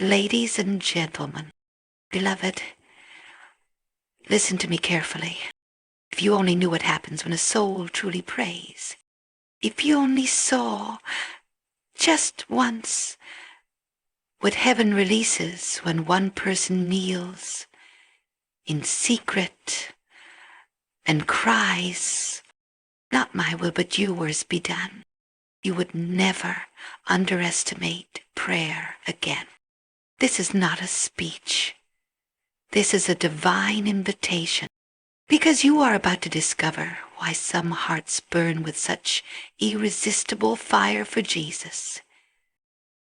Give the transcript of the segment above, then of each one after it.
Ladies and gentlemen, beloved, listen to me carefully. If you only knew what happens when a soul truly prays, if you only saw just once what heaven releases when one person kneels in secret and cries, "Not my will, but yours be done," you would never underestimate prayer again. This is not a speech. This is a divine invitation, because you are about to discover why some hearts burn with such irresistible fire for Jesus,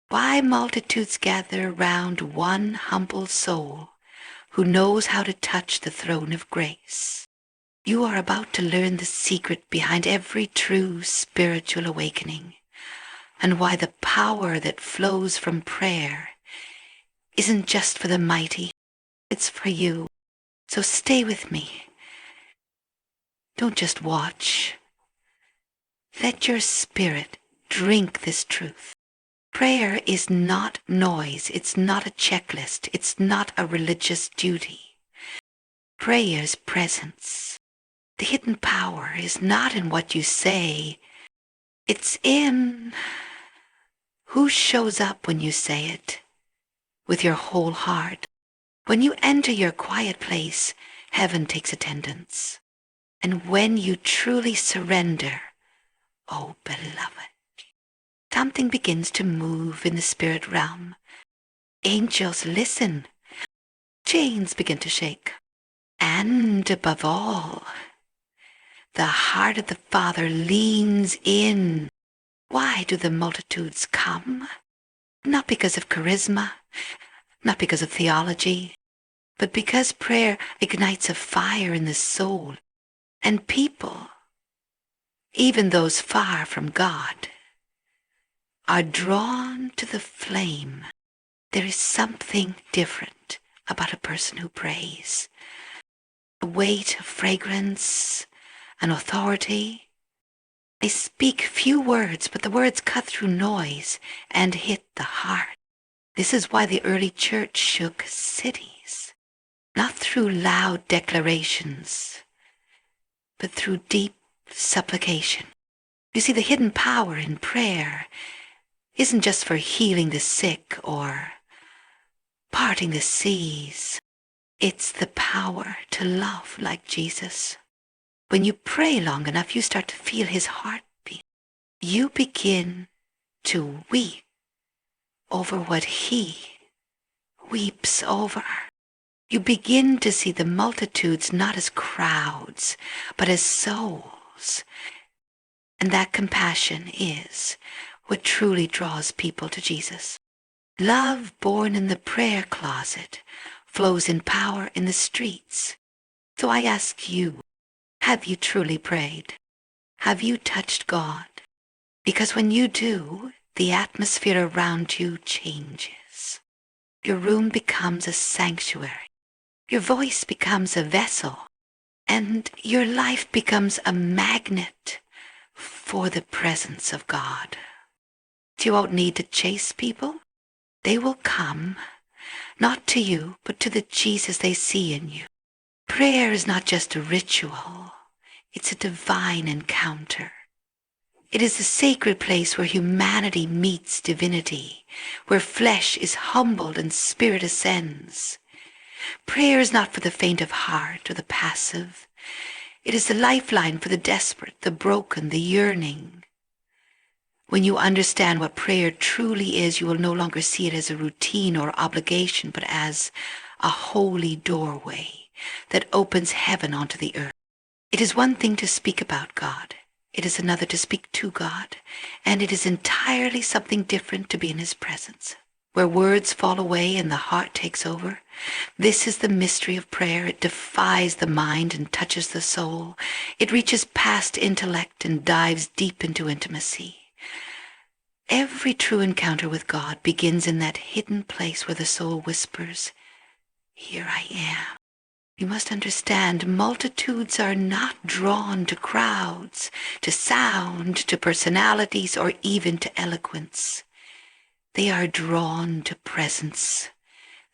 why multitudes gather round one humble soul who knows how to touch the throne of grace. You are about to learn the secret behind every true spiritual awakening, and why the power that flows from prayer isn't just for the mighty, it's for you. So stay with me. Don't just watch. Let your spirit drink this truth. Prayer is not noise. It's not a checklist. It's not a religious duty. Prayer's presence. The hidden power is not in what you say. It's in who shows up when you say it with your whole heart. When you enter your quiet place, heaven takes attendance. And when you truly surrender, oh beloved, something begins to move in the spirit realm. Angels listen. Chains begin to shake. And above all, the heart of the Father leans in. Why do the multitudes come? Not because of charisma, not because of theology, but because prayer ignites a fire in the soul, and people, even those far from God, are drawn to the flame. There is something different about a person who prays. A weight of fragrance, an authority. They speak few words, but the words cut through noise and hit the heart. This is why the early church shook cities, not through loud declarations, but through deep supplication. You see, the hidden power in prayer isn't just for healing the sick or parting the seas. It's the power to love like Jesus. When you pray long enough, you start to feel his heartbeat. You begin to weep over what he weeps over. You begin to see the multitudes not as crowds, but as souls. And that compassion is what truly draws people to Jesus. Love born in the prayer closet flows in power in the streets. So I ask you, have you truly prayed? Have you touched God? Because when you do, the atmosphere around you changes. Your room becomes a sanctuary. Your voice becomes a vessel. And your life becomes a magnet for the presence of God. You won't need to chase people. They will come, not to you, but to the Jesus they see in you. Prayer is not just a ritual. It's a divine encounter. It is the sacred place where humanity meets divinity, where flesh is humbled and spirit ascends. Prayer is not for the faint of heart or the passive. It is the lifeline for the desperate, the broken, the yearning. When you understand what prayer truly is, you will no longer see it as a routine or obligation, but as a holy doorway that opens heaven onto the earth. It is one thing to speak about God. It is another to speak to God. And it is entirely something different to be in his presence, where words fall away and the heart takes over. This is the mystery of prayer. It defies the mind and touches the soul. It reaches past intellect and dives deep into intimacy. Every true encounter with God begins in that hidden place where the soul whispers, "Here I am." You must understand, multitudes are not drawn to crowds, to sound, to personalities, or even to eloquence. They are drawn to presence.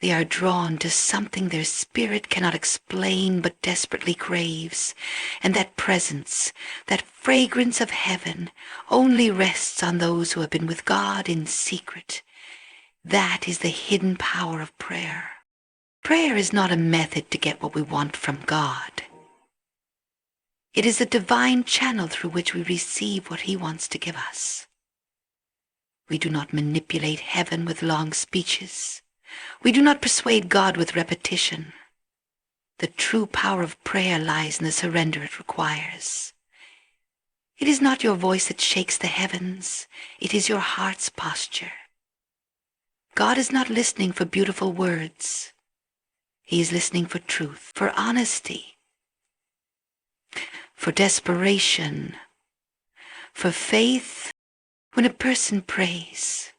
They are drawn to something their spirit cannot explain but desperately craves. And that presence, that fragrance of heaven, only rests on those who have been with God in secret. That is the hidden power of prayer. Prayer is not a method to get what we want from God. It is a divine channel through which we receive what He wants to give us. We do not manipulate heaven with long speeches. We do not persuade God with repetition. The true power of prayer lies in the surrender it requires. It is not your voice that shakes the heavens. It is your heart's posture. God is not listening for beautiful words. He is listening for truth, for honesty, for desperation, for faith. When a person prays,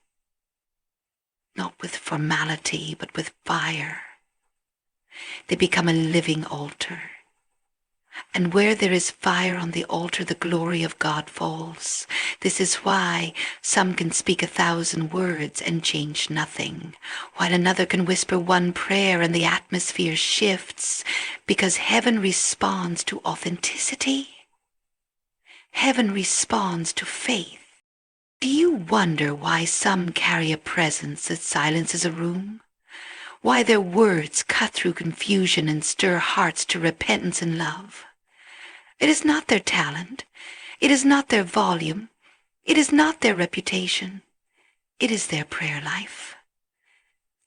not with formality, but with fire, they become a living altar. And where there is fire on the altar, the glory of God falls. This is why some can speak 1,000 words and change nothing, while another can whisper one prayer and the atmosphere shifts, because heaven responds to authenticity. Heaven responds to faith. Do you wonder why some carry a presence that silences a room? Why their words cut through confusion and stir hearts to repentance and love? It is not their talent. It is not their volume. It is not their reputation. It is their prayer life.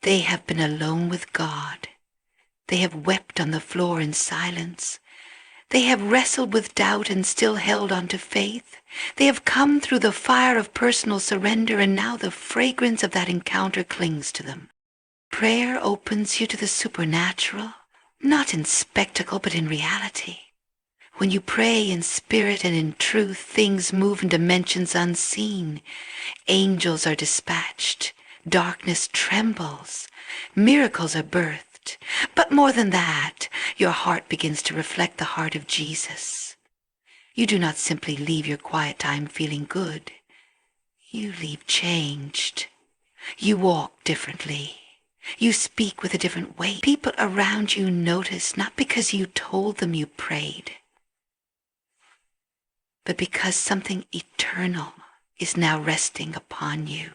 They have been alone with God. They have wept on the floor in silence. They have wrestled with doubt and still held on to faith. They have come through the fire of personal surrender, and now the fragrance of that encounter clings to them. Prayer opens you to the supernatural, not in spectacle but in reality. When you pray in spirit and in truth, things move in dimensions unseen. Angels are dispatched. Darkness trembles. Miracles are birthed. But more than that, your heart begins to reflect the heart of Jesus. You do not simply leave your quiet time feeling good. You leave changed. You walk differently. You speak with a different weight. People around you notice not because you told them you prayed, but because something eternal is now resting upon you.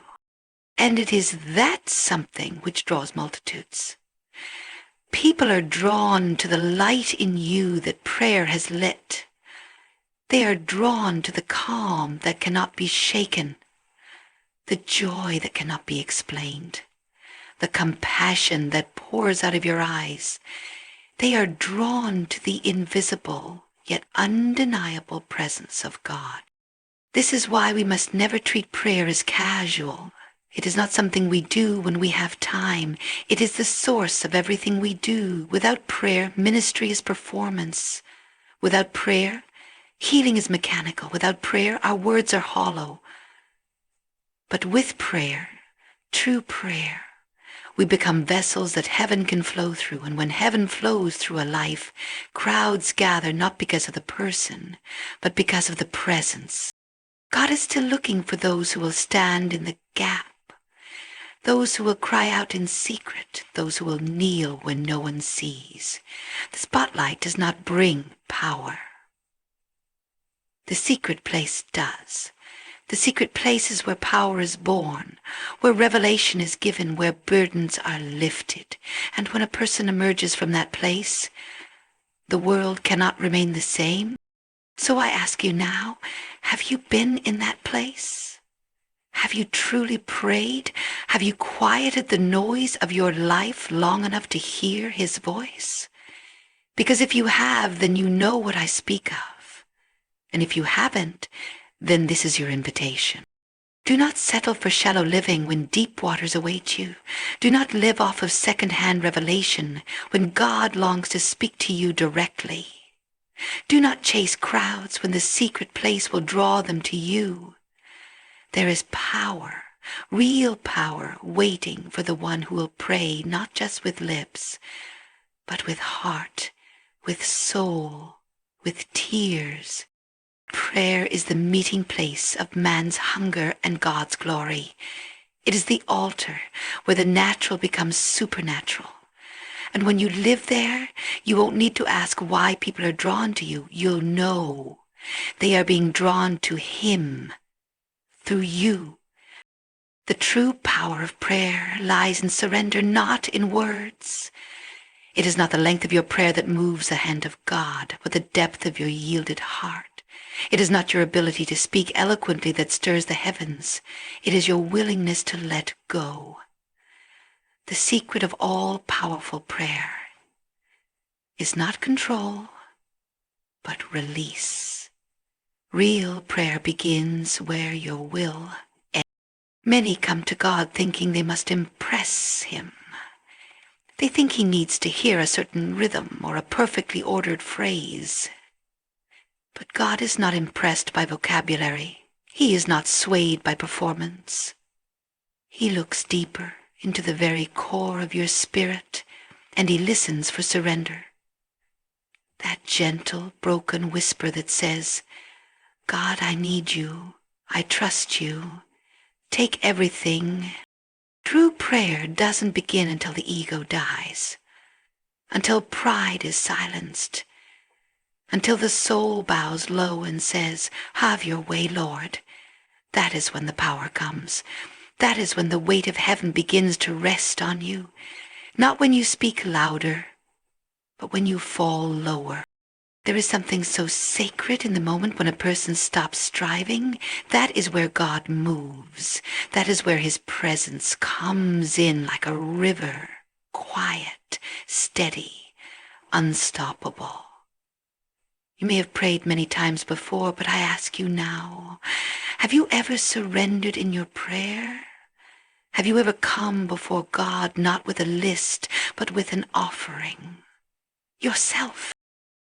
And it is that something which draws multitudes. People are drawn to the light in you that prayer has lit. They are drawn to the calm that cannot be shaken, the joy that cannot be explained, the compassion that pours out of your eyes. They are drawn to the invisible yet undeniable presence of God. This is why we must never treat prayer as casual. It is not something we do when we have time. It is the source of everything we do. Without prayer, ministry is performance. Without prayer, healing is mechanical. Without prayer, our words are hollow. But with prayer, true prayer, we become vessels that heaven can flow through. And when heaven flows through a life, crowds gather not because of the person, but because of the presence. God is still looking for those who will stand in the gap, those who will cry out in secret, those who will kneel when no one sees. The spotlight does not bring power. The secret place does. The secret place is where power is born, where revelation is given, where burdens are lifted. And when a person emerges from that place, the world cannot remain the same. So I ask you now, have you been in that place? Have you truly prayed? Have you quieted the noise of your life long enough to hear His voice? Because if you have, then you know what I speak of. And if you haven't, then this is your invitation. Do not settle for shallow living when deep waters await you. Do not live off of second-hand revelation when God longs to speak to you directly. Do not chase crowds when the secret place will draw them to you. There is power, real power, waiting for the one who will pray not just with lips, but with heart, with soul, with tears. Prayer is the meeting place of man's hunger and God's glory. It is the altar where the natural becomes supernatural. And when you live there, you won't need to ask why people are drawn to you. You'll know they are being drawn to Him through you. The true power of prayer lies in surrender, not in words. It is not the length of your prayer that moves the hand of God, but the depth of your yielded heart. It is not your ability to speak eloquently that stirs the heavens. It is your willingness to let go. The secret of all powerful prayer is not control, but release. Real prayer begins where your will ends. Many come to God thinking they must impress Him. They think He needs to hear a certain rhythm or a perfectly ordered phrase. But God is not impressed by vocabulary. He is not swayed by performance. He looks deeper into the very core of your spirit, and He listens for surrender. That gentle, broken whisper that says, God, I need you. I trust you. Take everything. True prayer doesn't begin until the ego dies, until pride is silenced, until the soul bows low and says, have your way, Lord. That is when the power comes. That is when the weight of heaven begins to rest on you. Not when you speak louder, but when you fall lower. There is something so sacred in the moment when a person stops striving. That is where God moves. That is where His presence comes in like a river, quiet, steady, unstoppable. You may have prayed many times before, but I ask you now, have you ever surrendered in your prayer? Have you ever come before God not with a list, but with an offering? Yourself.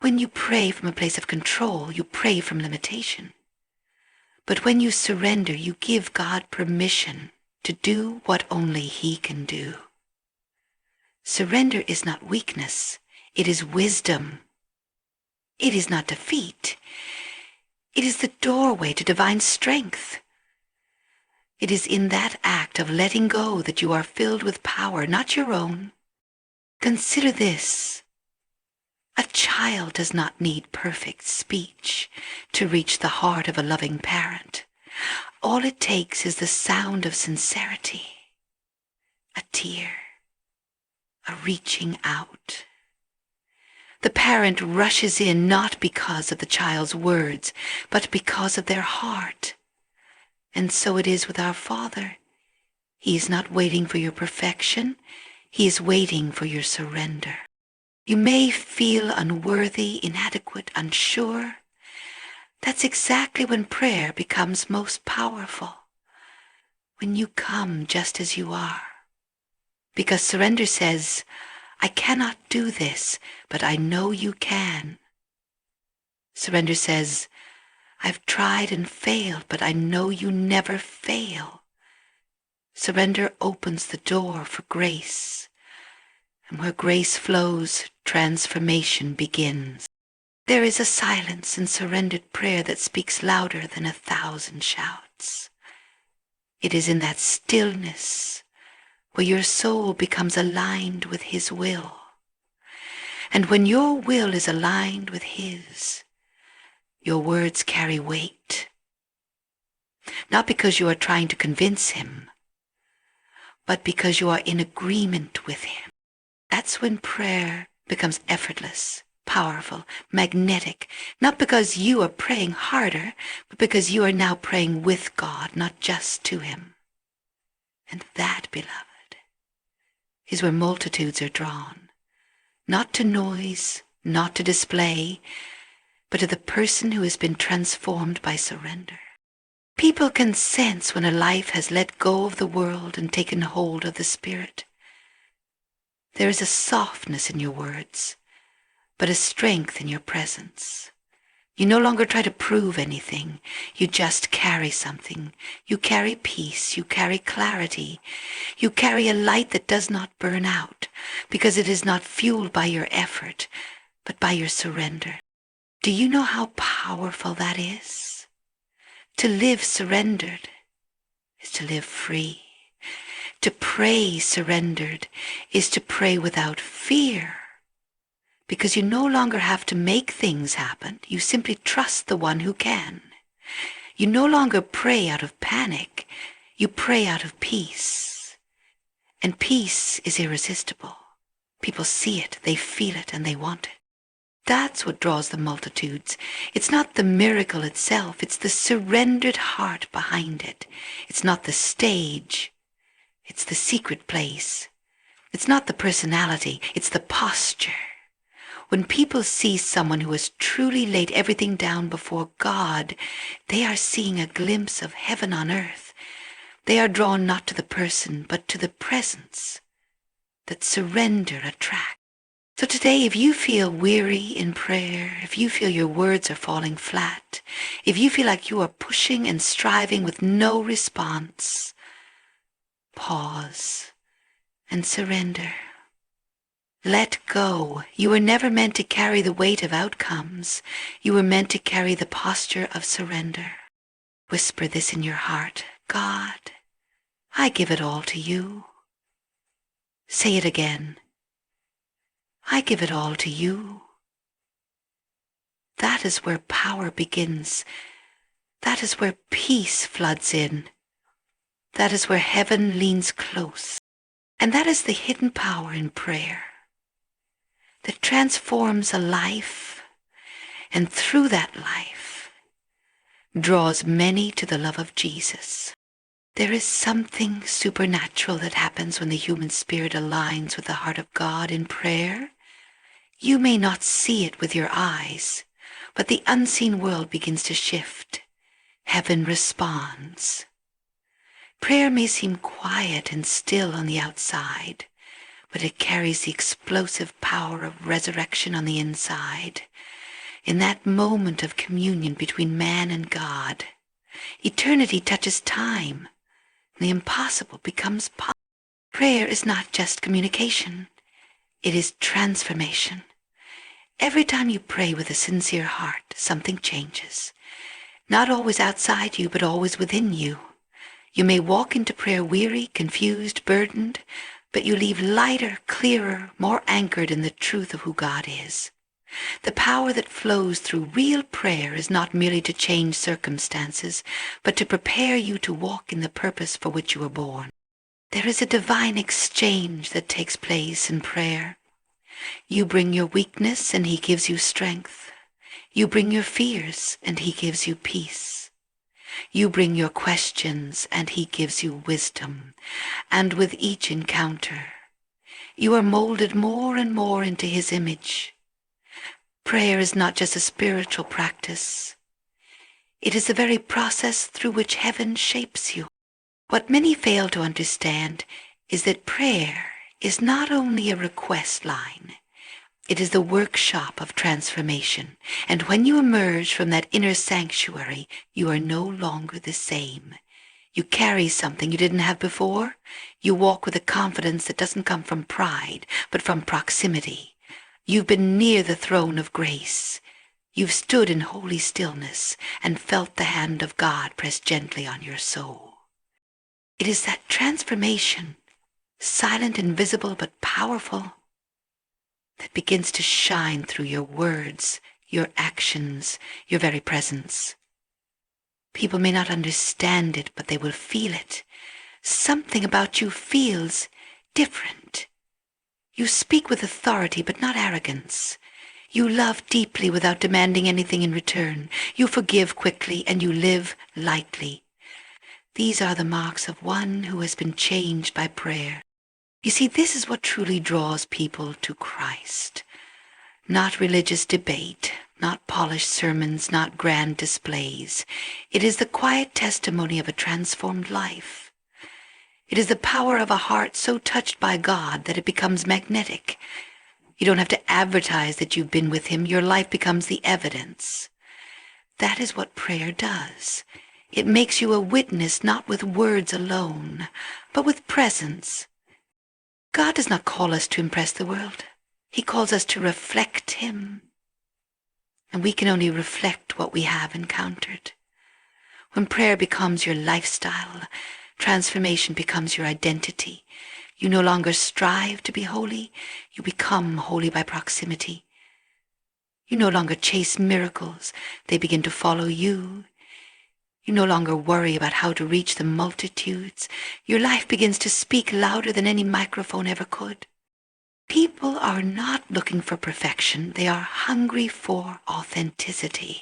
When you pray from a place of control, you pray from limitation. But when you surrender, you give God permission to do what only He can do. Surrender is not weakness. It is wisdom. It is not defeat. It is the doorway to divine strength. It is in that act of letting go that you are filled with power, not your own. Consider this. A child does not need perfect speech to reach the heart of a loving parent. All it takes is the sound of sincerity, a tear, a reaching out. The parent rushes in not because of the child's words, but because of their heart. And so it is with our Father. He is not waiting for your perfection. He is waiting for your surrender. You may feel unworthy, inadequate, unsure. That's exactly when prayer becomes most powerful. When you come just as you are. Because surrender says, I cannot do this, but I know you can. Surrender says, I've tried and failed, but I know you never fail. Surrender opens the door for grace. And where grace flows, transformation begins. There is a silence in surrendered prayer that speaks louder than 1,000 shouts. It is in that stillness where your soul becomes aligned with His will. And when your will is aligned with His, your words carry weight. Not because you are trying to convince Him, but because you are in agreement with Him. That's when prayer becomes effortless, powerful, magnetic, not because you are praying harder, but because you are now praying with God, not just to Him. And that, beloved, is where multitudes are drawn, not to noise, not to display, but to the person who has been transformed by surrender. People can sense when a life has let go of the world and taken hold of the Spirit. There is a softness in your words, but a strength in your presence. You no longer try to prove anything. You just carry something. You carry peace. You carry clarity. You carry a light that does not burn out, because it is not fueled by your effort, but by your surrender. Do you know how powerful that is? To live surrendered is to live free. To pray surrendered is to pray without fear, because you no longer have to make things happen. You simply trust the one who can. You no longer pray out of panic. You pray out of peace. And peace is irresistible. People see it, they feel it, and they want it. That's what draws the multitudes. It's not the miracle itself, it's the surrendered heart behind it. It's not the stage, it's the secret place. It's not the personality, it's the posture. When people see someone who has truly laid everything down before God, they are seeing a glimpse of heaven on earth. They are drawn not to the person, but to the presence that surrender attracts. So today, if you feel weary in prayer, if you feel your words are falling flat, if you feel like you are pushing and striving with no response, pause and surrender. Let go. You were never meant to carry the weight of outcomes. You were meant to carry the posture of surrender. Whisper this in your heart. God, I give it all to you. Say it again. I give it all to you. That is where power begins. That is where peace floods in. That is where heaven leans close. And that is the hidden power in prayer that transforms a life, and through that life draws many to the love of Jesus. There is something supernatural that happens when the human spirit aligns with the heart of God in prayer. You may not see it with your eyes, but the unseen world begins to shift. Heaven responds. Prayer may seem quiet and still on the outside, but it carries the explosive power of resurrection on the inside. In that moment of communion between man and God, eternity touches time, and the impossible becomes possible. Prayer is not just communication, it is transformation. Every time you pray with a sincere heart, something changes. Not always outside you, but always within you. You may walk into prayer weary, confused, burdened, but you leave lighter, clearer, more anchored in the truth of who God is. The power that flows through real prayer is not merely to change circumstances, but to prepare you to walk in the purpose for which you were born. There is a divine exchange that takes place in prayer. You bring your weakness and He gives you strength. You bring your fears and He gives you peace. You bring your questions and He gives you wisdom. And with each encounter, you are molded more and more into His image. Prayer is not just a spiritual practice. It is the very process through which heaven shapes you. What many fail to understand is that prayer is not only a request line. It is the workshop of transformation. And when you emerge from that inner sanctuary, you are no longer the same. You carry something you didn't have before. You walk with a confidence that doesn't come from pride, but from proximity. You've been near the throne of grace. You've stood in holy stillness and felt the hand of God press gently on your soul. It is that transformation, silent and visible but powerful, that begins to shine through your words, your actions, your very presence. People may not understand it, but they will feel it. Something about you feels different. You speak with authority, but not arrogance. You love deeply without demanding anything in return. You forgive quickly, and you live lightly. These are the marks of one who has been changed by prayer. You see, this is what truly draws people to Christ. Not religious debate, not polished sermons, not grand displays. It is the quiet testimony of a transformed life. It is the power of a heart so touched by God that it becomes magnetic. You don't have to advertise that you've been with Him. Your life becomes the evidence. That is what prayer does. It makes you a witness not with words alone, but with presence. God does not call us to impress the world. He calls us to reflect Him. And we can only reflect what we have encountered. When prayer becomes your lifestyle, Transformation becomes your identity. You no longer strive to be holy. You become holy by proximity. You no longer chase miracles. They begin to follow you. You no longer worry about how to reach the multitudes. Your life begins to speak louder than any microphone ever could. People are not looking for perfection. They are hungry for authenticity.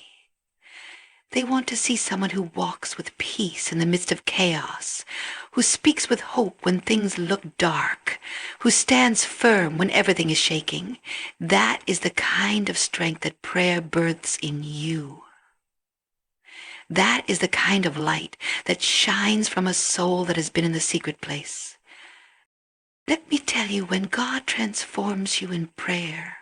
They want to see someone who walks with peace in the midst of chaos, who speaks with hope when things look dark, who stands firm when everything is shaking. That is the kind of strength that prayer births in you. That is the kind of light that shines from a soul that has been in the secret place. Let me tell you, when God transforms you in prayer,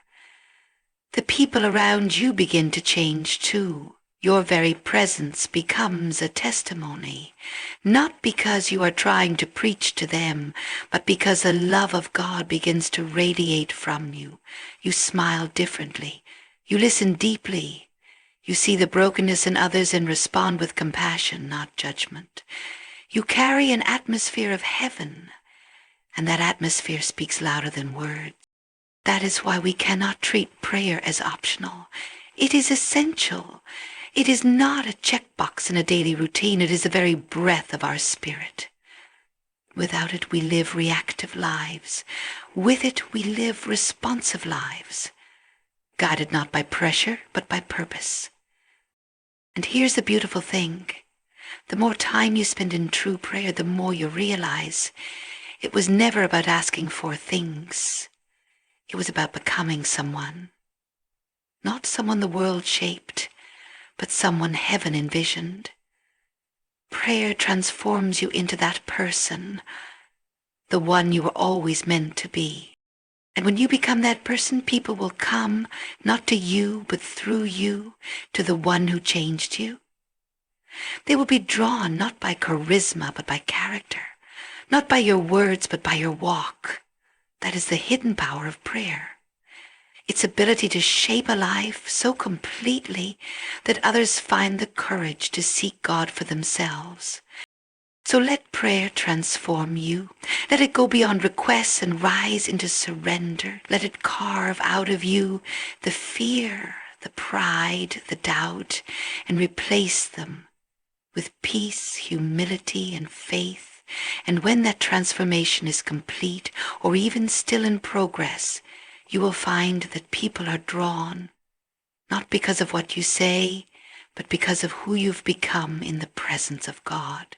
the people around you begin to change too. Your very presence becomes a testimony, not because you are trying to preach to them, but because the love of God begins to radiate from you. You smile differently. You listen deeply. You see the brokenness in others and respond with compassion, not judgment. You carry an atmosphere of heaven, and that atmosphere speaks louder than words. That is why we cannot treat prayer as optional. It is essential. It is not a checkbox in a daily routine. It is the very breath of our spirit. Without it, we live reactive lives. With it, we live responsive lives, guided not by pressure, but by purpose. And here's the beautiful thing. The more time you spend in true prayer, the more you realize it was never about asking for things. It was about becoming someone. Not someone the world shaped, but someone heaven envisioned. Prayer transforms you into that person, the one you were always meant to be. And when you become that person, people will come, not to you, but through you, to the one who changed you. They will be drawn not by charisma, but by character, not by your words, but by your walk. That is the hidden power of prayer. Its ability to shape a life so completely that others find the courage to seek God for themselves. So let prayer transform you. Let it go beyond requests and rise into surrender. Let it carve out of you the fear, the pride, the doubt, and replace them with peace, humility, and faith. And when that transformation is complete, or even still in progress, you will find that people are drawn, not because of what you say, but because of who you've become in the presence of God.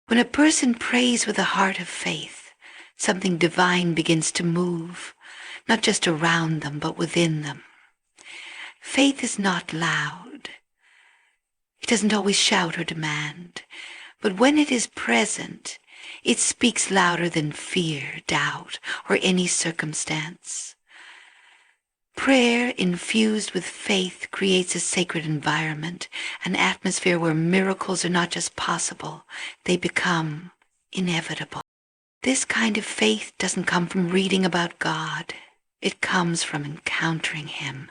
When a person prays with a heart of faith, something divine begins to move, not just around them, but within them. Faith is not loud. It doesn't always shout or demand, but when it is present, it speaks louder than fear, doubt, or any circumstance. Prayer infused with faith creates a sacred environment, an atmosphere where miracles are not just possible, they become inevitable. This kind of faith doesn't come from reading about God. It comes from encountering Him.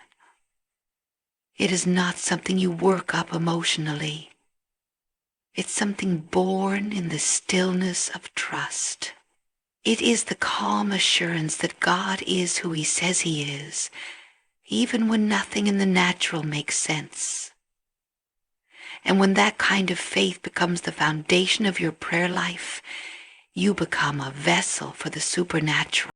It is not something you work up emotionally. It's something born in the stillness of trust. It is the calm assurance that God is who He says He is, even when nothing in the natural makes sense. And when that kind of faith becomes the foundation of your prayer life, you become a vessel for the supernatural.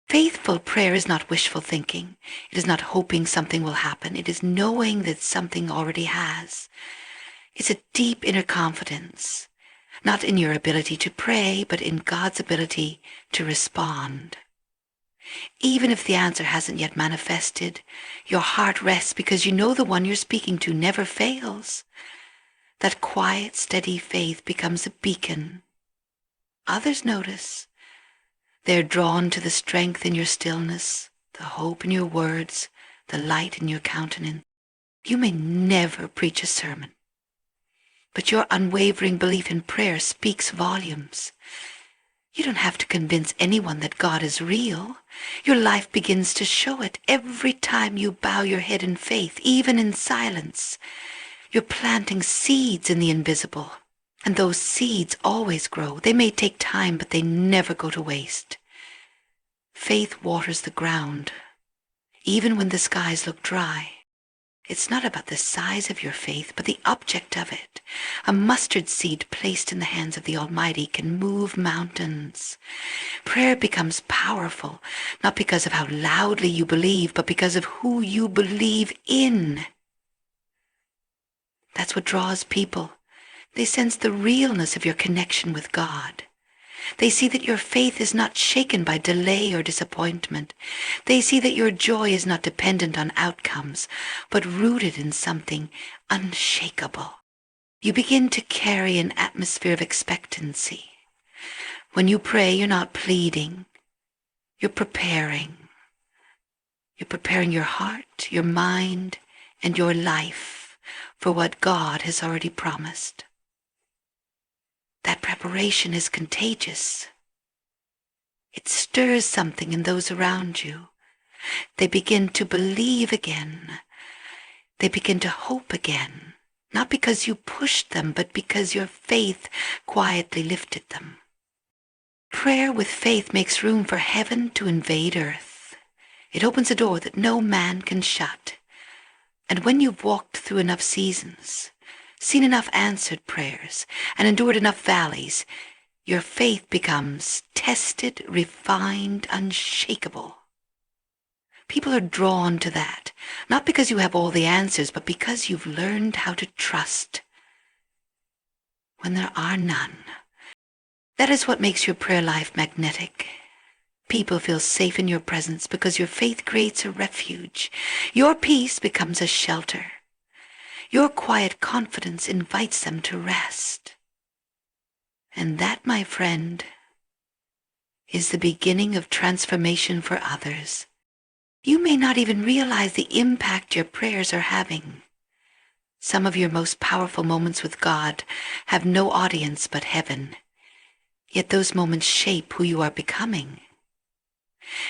Faithful prayer is not wishful thinking. It is not hoping something will happen. It is knowing that something already has. It's a deep inner confidence, not in your ability to pray, but in God's ability to respond. Even if the answer hasn't yet manifested, your heart rests because you know the one you're speaking to never fails. That quiet, steady faith becomes a beacon. Others notice. They're drawn to the strength in your stillness, the hope in your words, the light in your countenance. You may never preach a sermon, but your unwavering belief in prayer speaks volumes. You don't have to convince anyone that God is real. Your life begins to show it every time you bow your head in faith, even in silence. You're planting seeds in the invisible. And those seeds always grow. They may take time, but they never go to waste. Faith waters the ground, even when the skies look dry. It's not about the size of your faith, but the object of it. A mustard seed placed in the hands of the Almighty can move mountains. Prayer becomes powerful, not because of how loudly you believe, but because of who you believe in. That's what draws people. They sense the realness of your connection with God. They see that your faith is not shaken by delay or disappointment. They see that your joy is not dependent on outcomes, but rooted in something unshakable. You begin to carry an atmosphere of expectancy. When you pray, you're not pleading. You're preparing. You're preparing your heart, your mind, and your life for what God has already promised. That preparation is contagious. It stirs something in those around you. They begin to believe again. They begin to hope again, not because you pushed them, but because your faith quietly lifted them. Prayer with faith makes room for heaven to invade earth. It opens a door that no man can shut. And when you've walked through enough seasons, seen enough answered prayers, and endured enough valleys, your faith becomes tested, refined, unshakable. People are drawn to that, not because you have all the answers, but because you've learned how to trust when there are none. That is what makes your prayer life magnetic. People feel safe in your presence because your faith creates a refuge. Your peace becomes a shelter. Your quiet confidence invites them to rest. And that, my friend, is the beginning of transformation for others. You may not even realize the impact your prayers are having. Some of your most powerful moments with God have no audience but heaven. Yet those moments shape who you are becoming.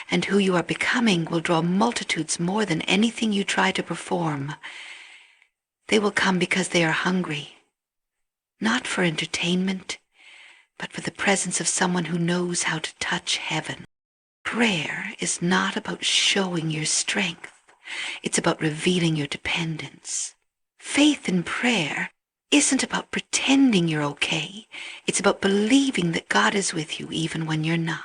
And who you are becoming will draw multitudes more than anything you try to perform. They will come because they are hungry, not for entertainment, but for the presence of someone who knows how to touch heaven. Prayer is not about showing your strength. It's about revealing your dependence. Faith in prayer isn't about pretending you're okay. It's about believing that God is with you even when you're not.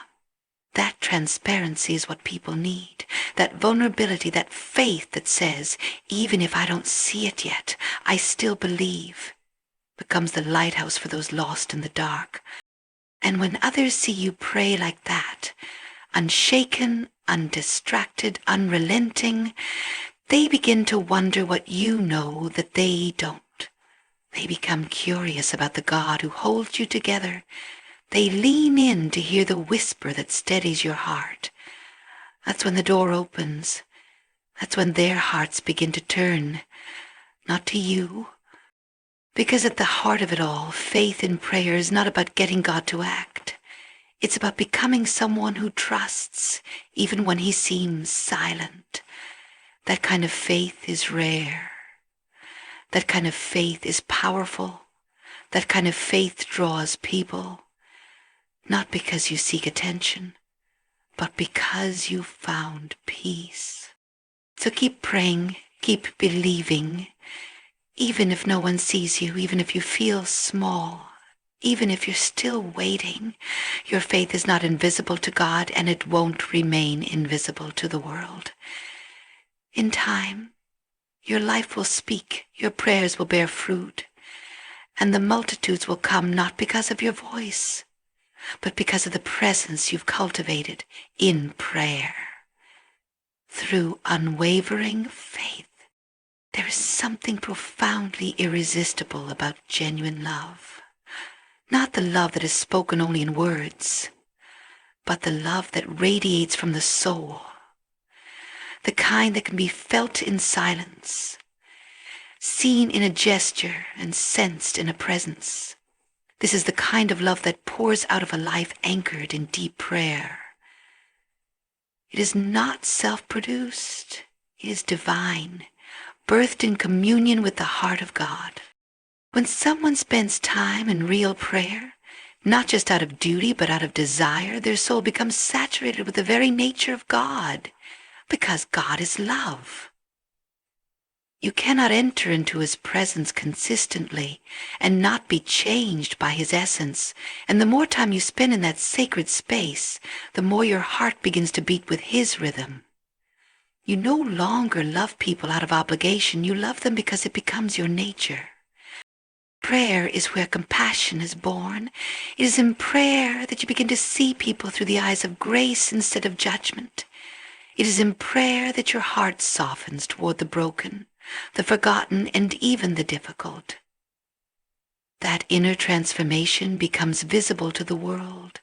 That transparency is what people need. That vulnerability, that faith that says, even if I don't see it yet, I still believe, becomes the lighthouse for those lost in the dark. And when others see you pray like that, unshaken, undistracted, unrelenting, they begin to wonder what you know that they don't. They become curious about the God who holds you together. They lean in to hear the whisper that steadies your heart. That's when the door opens. That's when their hearts begin to turn, not to you. Because at the heart of it all, faith in prayer is not about getting God to act. It's about becoming someone who trusts, even when he seems silent. That kind of faith is rare. That kind of faith is powerful. That kind of faith draws people. Not because you seek attention, but because you found peace. So keep praying, keep believing, even if no one sees you, even if you feel small, even if you're still waiting. Your faith is not invisible to God, and it won't remain invisible to the world. In time, your life will speak, your prayers will bear fruit, and the multitudes will come not because of your voice, but because of the presence you've cultivated in prayer. Through unwavering faith, there is something profoundly irresistible about genuine love. Not the love that is spoken only in words, but the love that radiates from the soul. The kind that can be felt in silence, seen in a gesture, and sensed in a presence. This is the kind of love that pours out of a life anchored in deep prayer. It is not self-produced. It is divine, birthed in communion with the heart of God. When someone spends time in real prayer, not just out of duty but out of desire, their soul becomes saturated with the very nature of God, because God is love. You cannot enter into his presence consistently and not be changed by his essence. And the more time you spend in that sacred space, the more your heart begins to beat with his rhythm. You no longer love people out of obligation. You love them because it becomes your nature. Prayer is where compassion is born. It is in prayer that you begin to see people through the eyes of grace instead of judgment. It is in prayer that your heart softens toward the broken, the forgotten, and even the difficult. That inner transformation becomes visible to the world.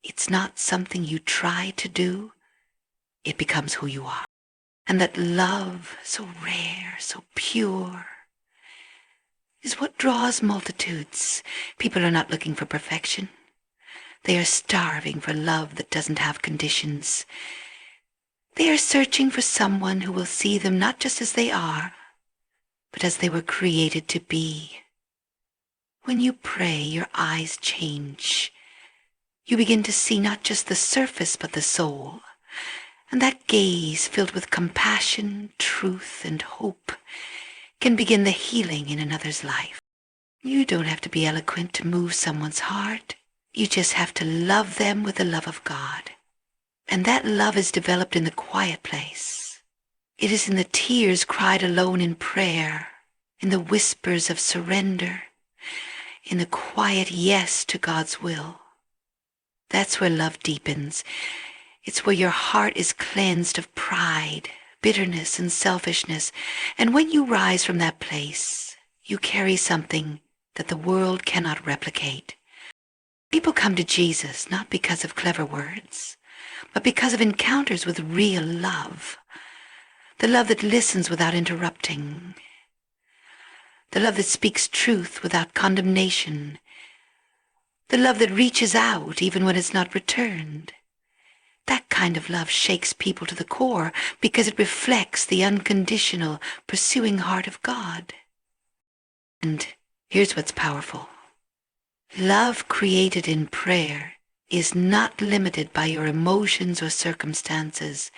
It's not something you try to do. It becomes who you are. And that love, so rare, so pure, is what draws multitudes. People are not looking for perfection. They are starving for love that doesn't have conditions. They are searching for someone who will see them not just as they are, but as they were created to be. When you pray, your eyes change. You begin to see not just the surface, but the soul. And that gaze, filled with compassion, truth, and hope, can begin the healing in another's life. You don't have to be eloquent to move someone's heart. You just have to love them with the love of God. And that love is developed in the quiet place. It is in the tears cried alone in prayer, in the whispers of surrender, in the quiet yes to God's will. That's where love deepens. It's where your heart is cleansed of pride, bitterness, and selfishness. And when you rise from that place, you carry something that the world cannot replicate. People come to Jesus not because of clever words, but because of encounters with real love. The love that listens without interrupting. The love that speaks truth without condemnation. The love that reaches out even when it's not returned. That kind of love shakes people to the core because it reflects the unconditional, pursuing heart of God. And here's what's powerful. Love created in prayer is not limited by your emotions or circumstances.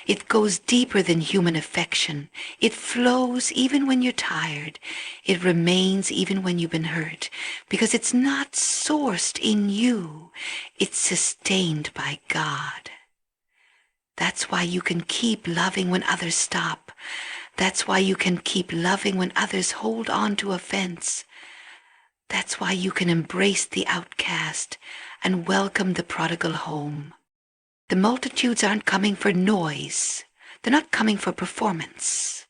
It goes deeper than human affection. It flows even when you're tired. It remains even when you've been hurt, because it's not sourced in you. It's sustained by God. That's why you can keep loving when others stop. That's why you can keep loving when others hold on to offense. That's why you can embrace the outcast and welcome the prodigal home. The multitudes aren't coming for noise. They're not coming for performance.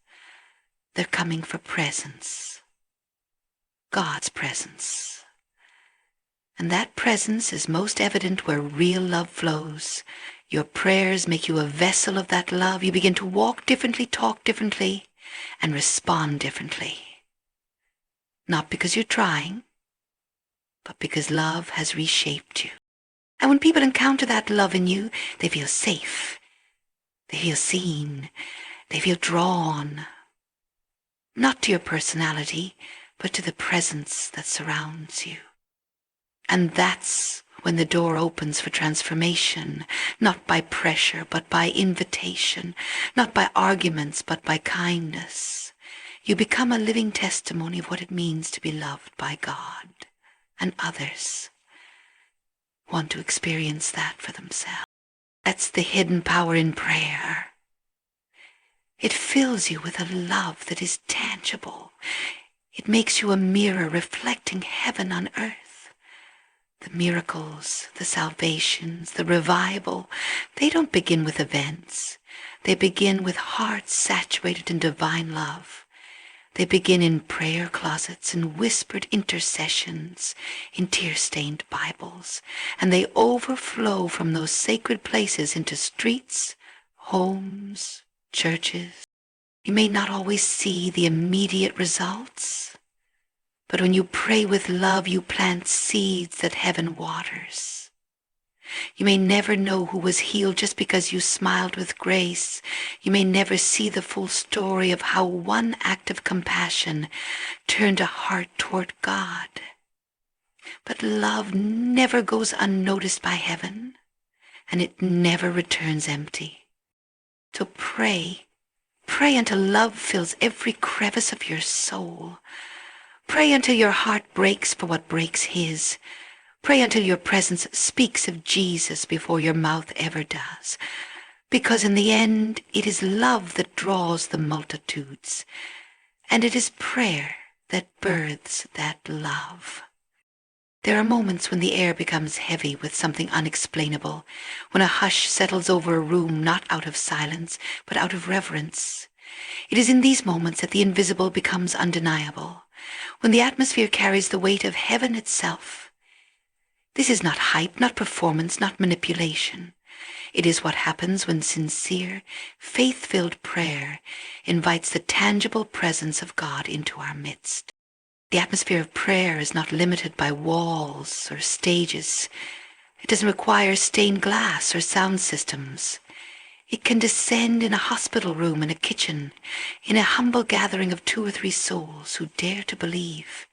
They're coming for presence. God's presence. And that presence is most evident where real love flows. Your prayers make you a vessel of that love. You begin to walk differently, talk differently, and respond differently. Not because you're trying, but because love has reshaped you. And when people encounter that love in you, they feel safe. They feel seen. They feel drawn. Not to your personality, but to the presence that surrounds you. And that's when the door opens for transformation, not by pressure, but by invitation, not by arguments, but by kindness. You become a living testimony of what it means to be loved by God, and others want to experience that for themselves. That's the hidden power in prayer. It fills you with a love that is tangible. It makes you a mirror reflecting heaven on earth. The miracles, the salvations, the revival, they don't begin with events. They begin with hearts saturated in divine love. They begin in prayer closets and whispered intercessions, in tear-stained Bibles, and they overflow from those sacred places into streets, homes, churches. You may not always see the immediate results, but when you pray with love, you plant seeds that heaven waters. You may never know who was healed just because you smiled with grace. You may never see the full story of how one act of compassion turned a heart toward God. But love never goes unnoticed by heaven, and it never returns empty. So pray until love fills every crevice of your soul. Pray until your heart breaks for what breaks His. Pray until your presence speaks of Jesus before your mouth ever does. Because in the end, it is love that draws the multitudes, and it is prayer that births that love. There are moments when the air becomes heavy with something unexplainable, when a hush settles over a room not out of silence, but out of reverence. It is in these moments that the invisible becomes undeniable, when the atmosphere carries the weight of heaven itself. This is not hype, not performance, not manipulation. It is what happens when sincere, faith-filled prayer invites the tangible presence of God into our midst. The atmosphere of prayer is not limited by walls or stages. It doesn't require stained glass or sound systems. It can descend in a hospital room, in a kitchen, in a humble gathering of 2 or 3 souls who dare to believe.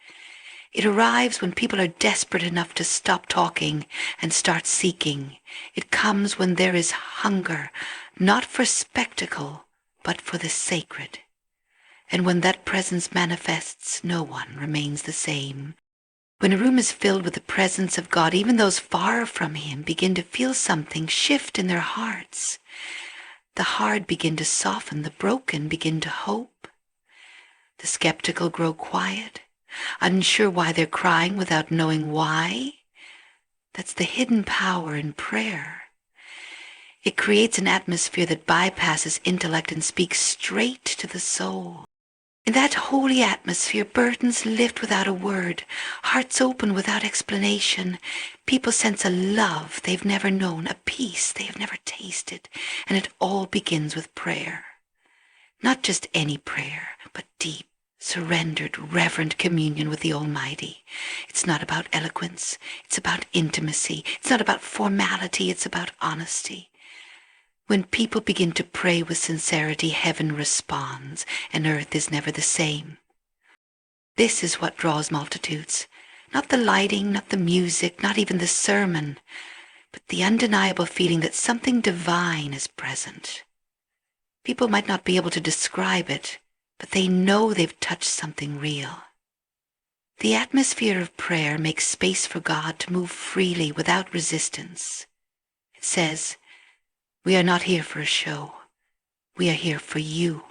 It arrives when people are desperate enough to stop talking and start seeking. It comes when there is hunger, not for spectacle, but for the sacred. And when that presence manifests, no one remains the same. When a room is filled with the presence of God, even those far from Him begin to feel something shift in their hearts. The hard begin to soften, the broken begin to hope. The skeptical grow quiet, unsure why they're crying without knowing why. That's the hidden power in prayer. It creates an atmosphere that bypasses intellect and speaks straight to the soul. In that holy atmosphere, burdens lift without a word, hearts open without explanation. People sense a love they've never known, a peace they have never tasted, and it all begins with prayer. Not just any prayer, but deep, surrendered, reverent communion with the Almighty. It's not about eloquence, it's about intimacy. It's not about formality, it's about honesty. When people begin to pray with sincerity, heaven responds, and earth is never the same. This is what draws multitudes. Not the lighting, not the music, not even the sermon, but the undeniable feeling that something divine is present. People might not be able to describe it, but they know they've touched something real. The atmosphere of prayer makes space for God to move freely without resistance. It says, "We are not here for a show. We are here for you."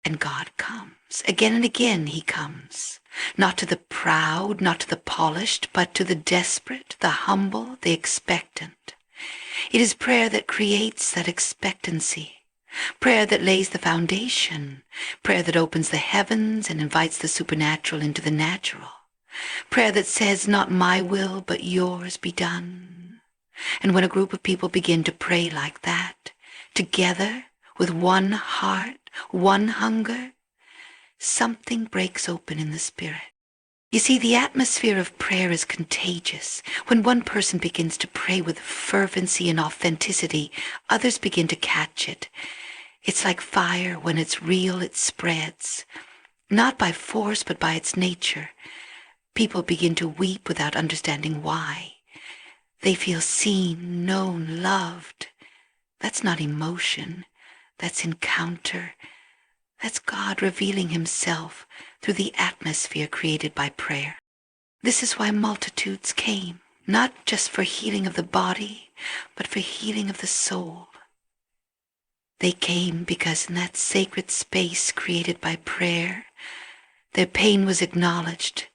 And God comes. Again and again He comes. Not to the proud, not to the polished, but to the desperate, the humble, the expectant. It is prayer that creates that expectancy. Prayer that lays the foundation. Prayer that opens the heavens and invites the supernatural into the natural. Prayer that says, "Not my will, but yours be done." And when a group of people begin to pray like that, together, with one heart, one hunger, something breaks open in the spirit. You see, the atmosphere of prayer is contagious. When one person begins to pray with fervency and authenticity, others begin to catch it. It's like fire. When it's real, it spreads. Not by force, but by its nature. People begin to weep without understanding why. They feel seen, known, loved. That's not emotion. That's encounter. That's God revealing Himself through the atmosphere created by prayer. This is why multitudes came, not just for healing of the body, but for healing of the soul. They came because in that sacred space created by prayer, their pain was acknowledged,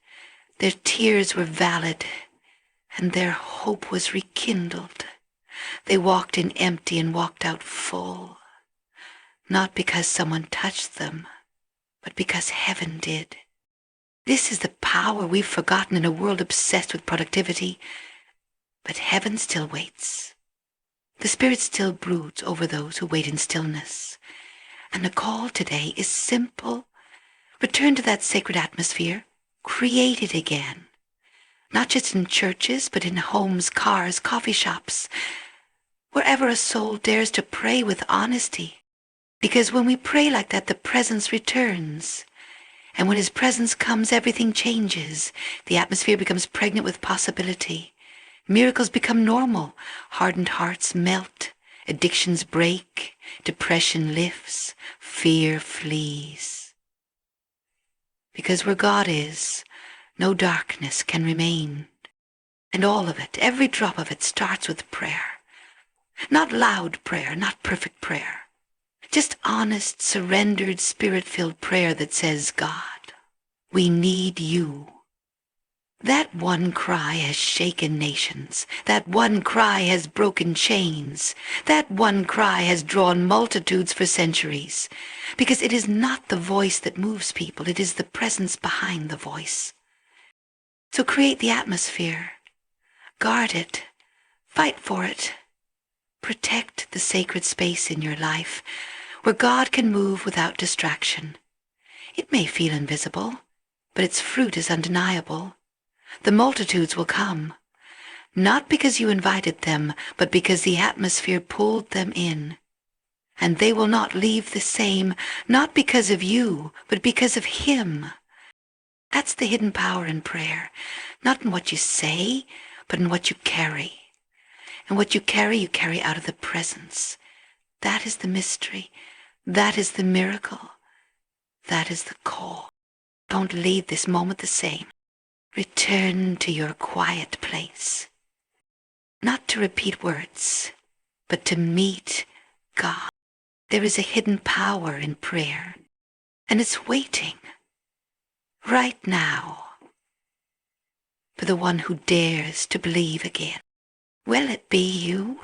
their tears were valid, and their hope was rekindled. They walked in empty and walked out full, not because someone touched them, but because heaven did. This is the power we've forgotten in a world obsessed with productivity, but heaven still waits. The Spirit still broods over those who wait in stillness. And the call today is simple. Return to that sacred atmosphere, create it again. Not just in churches, but in homes, cars, coffee shops, wherever a soul dares to pray with honesty. Because when we pray like that, the presence returns. And when his presence comes, everything changes. The atmosphere becomes pregnant with possibility. Miracles become normal. Hardened hearts melt. Addictions break. Depression lifts. Fear flees. Because where God is, no darkness can remain. And all of it, every drop of it, starts with prayer. Not loud prayer, not perfect prayer. Just honest, surrendered, spirit-filled prayer that says, God, we need you. That one cry has shaken nations. That one cry has broken chains. That one cry has drawn multitudes for centuries. Because it is not the voice that moves people. It is the presence behind the voice. So create the atmosphere. Guard it. Fight for it. Protect the sacred space in your life where God can move without distraction. It may feel invisible, but its fruit is undeniable. The multitudes will come, not because you invited them, but because the atmosphere pulled them in. And they will not leave the same, not because of you, but because of Him. That's the hidden power in prayer, not in what you say, but in what you carry. And what you carry out of the presence. That is the mystery. That is the miracle. That is the call. Don't leave this moment the same. Return to your quiet place. Not to repeat words, but to meet God. There is a hidden power in prayer, and it's waiting right now for the one who dares to believe again. Will it be you?